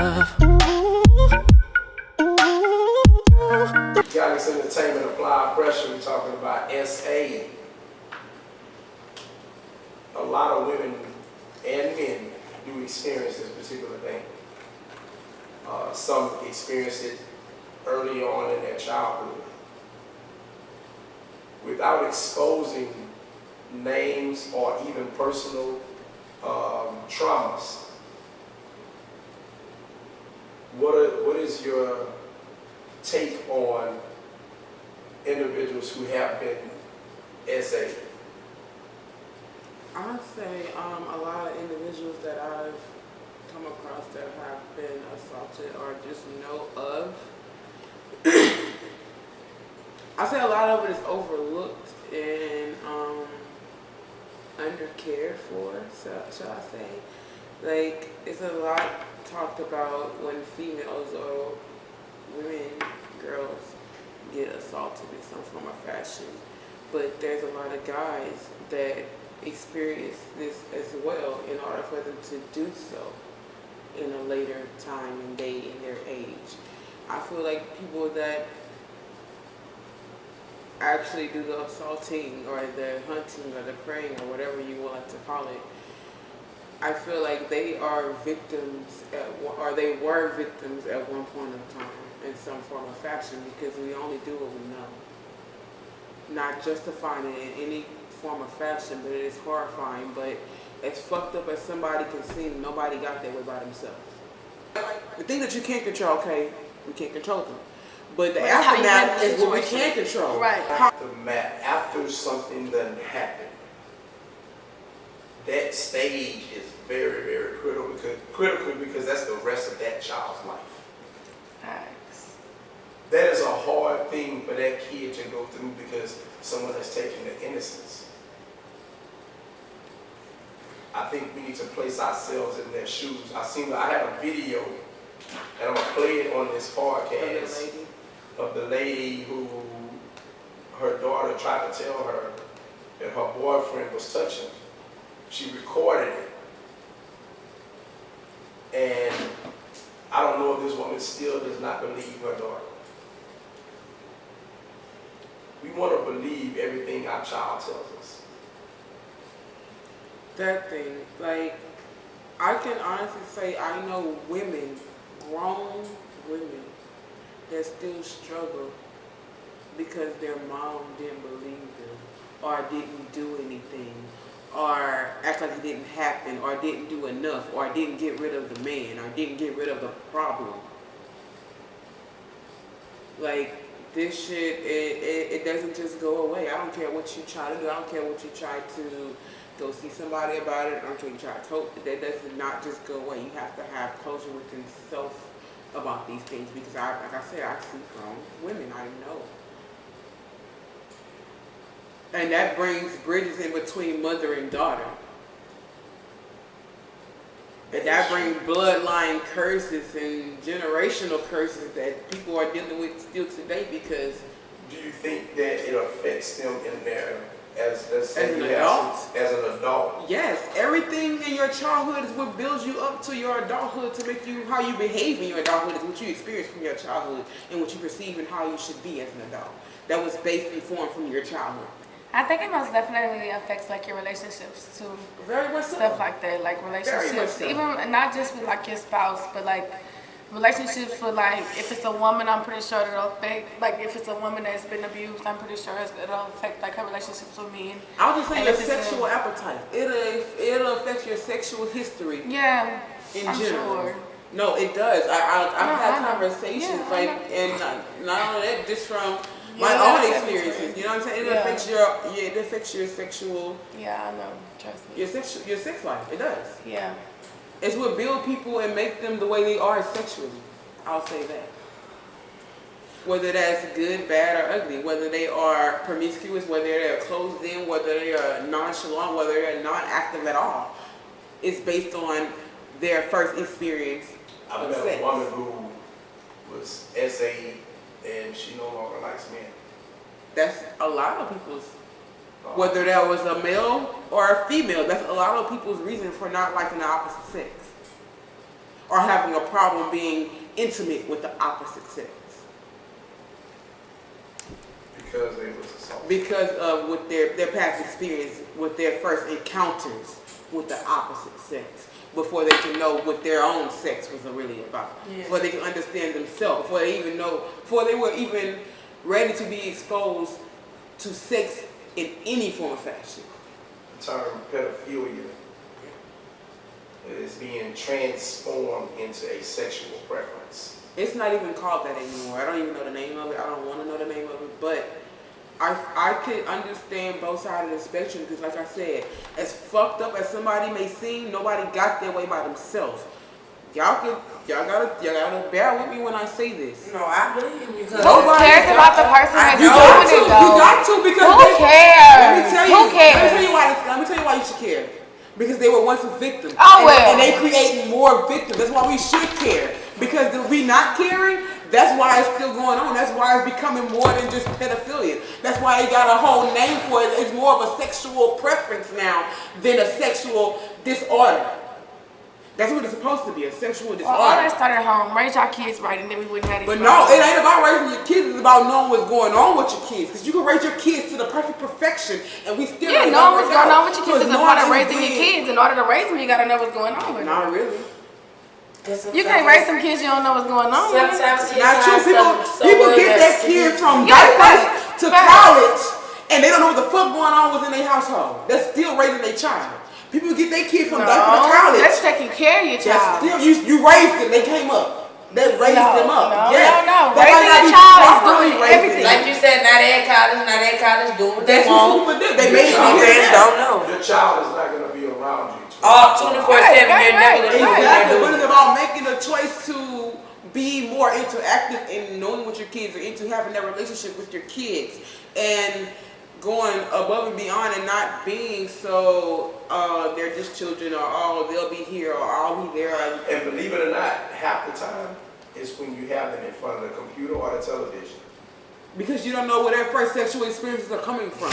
GalX Entertainment Applied Pressure, we're talking about SA. A lot of women and men do experience this particular thing. Some experience it early on in their childhood. Without exposing names or even personal traumas, what is your take on individuals who have been SA? I would say a lot of individuals that I've come across that have been assaulted or just know of. I say a lot of it is overlooked and undercared for, shall I say. Like, it's a lot talked about when females or women, girls, get assaulted in some form of fashion. But there's a lot of guys that experience this as well in order for them to do so in a later time and day in their age. I feel like people that actually do the assaulting or the hunting or the preying or whatever you would like to call it, I feel like they are victims or they were victims at one point in time in some form of fashion, because we only do what we know. Not justifying it in any form of fashion, but it is horrifying. But as fucked up as somebody can seem, nobody got that way by themselves. The thing that you can't control, okay, we can't control them. But the aftermath is what we can control. Right. Aftermath, after something doesn't happen, that stage is very, very critical because that's the rest of that child's life. Facts. That is a hard thing for that kid to go through because someone has taken the innocence. I think we need to place ourselves in their shoes. I have a video, and I'm going to play it on this podcast, of the lady who her daughter tried to tell her that her boyfriend was touching her. She recorded it. And I don't know if this woman still does not believe her daughter. We want to believe everything our child tells us. That thing, like, I can honestly say I know women, grown women, that still struggle because their mom didn't believe them or didn't do anything or act like it didn't happen or didn't do enough or didn't get rid of the man or didn't get rid of the problem. Like, this shit, it doesn't just go away. I don't care what you try to do. I don't care what you try to go see somebody about it. I don't care what you try to talk. That does not just go away. You have to have closure within self about these things, because like I said, I see grown women I know. And that brings bridges in between mother and daughter. And that brings bloodline curses and generational curses that people are dealing with still today because... Do you think that it affects them in their, as an adult? As an adult? Yes. Everything in your childhood is what builds you up to your adulthood to make you, how you behave in your adulthood is what you experience from your childhood and what you perceive and how you should be as an adult. That was based and formed from your childhood. I think it most definitely affects like your relationships too. Very much so. Stuff like that, like relationships, so. Even not just with like your spouse, but like relationships with like, if it's a woman, I'm pretty sure it'll affect, like if it's a woman that's been abused, I'm pretty sure it'll affect like her relationships with men. I'll just say your sexual appetite. It'll affect your sexual history. Yeah, in general. Sure. No, it does. I've had conversations and not only that, just from my own experiences. You know what I'm saying? It affects your sexual. Yeah, I know. Trust me. Your sex life. It does. Yeah. It's what build people and make them the way they are sexually. I'll say that. Whether that's good, bad, or ugly, whether they are promiscuous, whether they're closed in, whether they are nonchalant, whether they're not active at all, it's based on their first experience of sex. I met a woman who was SA and she no longer likes men. That's a lot of people's, whether that was a male or a female, that's a lot of people's reason for not liking the opposite sex. are having a problem being intimate with the opposite sex. Because they was assaulted. Because of with their past experience, with their first encounters with the opposite sex, before they can know what their own sex was really about, before they can understand themselves, before they were even ready to be exposed to sex in any form or fashion. The term pedophilia is being transformed into a sexual preference. It's not even called that anymore. I don't even know the name of it. I don't want to know the name of it, but I could understand both sides of the spectrum because, like I said, as fucked up as somebody may seem, nobody got their way by themselves. Y'all gotta bear with me when I say this. No, I believe you because Who cares about the person that's You doing it though? You got to because Who cares? Let me tell you. Who cares? Let me tell you why you should care. Because they were once a victim. Oh, well. And they create more victims. That's why we should care. Because if we not caring, that's why it's still going on. That's why it's becoming more than just pedophilia. That's why it got a whole name for it. It's more of a sexual preference now than a sexual disorder. That's what it's supposed to be, a sexual disorder. Well, all that started at home. Raise your kids right, and then we wouldn't have these But no, problems. it ain't about raising your kids. It's about knowing what's going on with your kids. Because you can raise your kids to the perfect perfection, and we still Yeah, ain't knowing gonna what's work going out. on with your So kids is it's a part of knowing raising your what's kids. In order to raise them, you gotta know what's going on with them. Not really. You can't raise some kids you don't know what's going on with. sometimes Not true. People get that kid from Yeah, diapers to facts. college, and they don't know what the fuck going on was in their household. That's still raising their child. People get their kid from diaper to college. That's taking care of your That's child. still, you raised them. They came up. They raised them up. No, Yes. no. They Raising might not a be child is properly doing raising everything. them. Like you said, not at college, do what That's they what want. people do. They made Some me parents don't know. Your child is not going to be around you. 24/7, Right, you're never gonna know what Exactly. they're But doing. it's about making a choice to be more interactive and knowing what your kids are into, having that relationship with your kids, and going above and beyond and not being so they're just children, or oh they'll be here, or I'll be there. And believe it or not, half the time is when you have them in front of the computer or the television. Because you don't know where their first sexual experiences are coming from.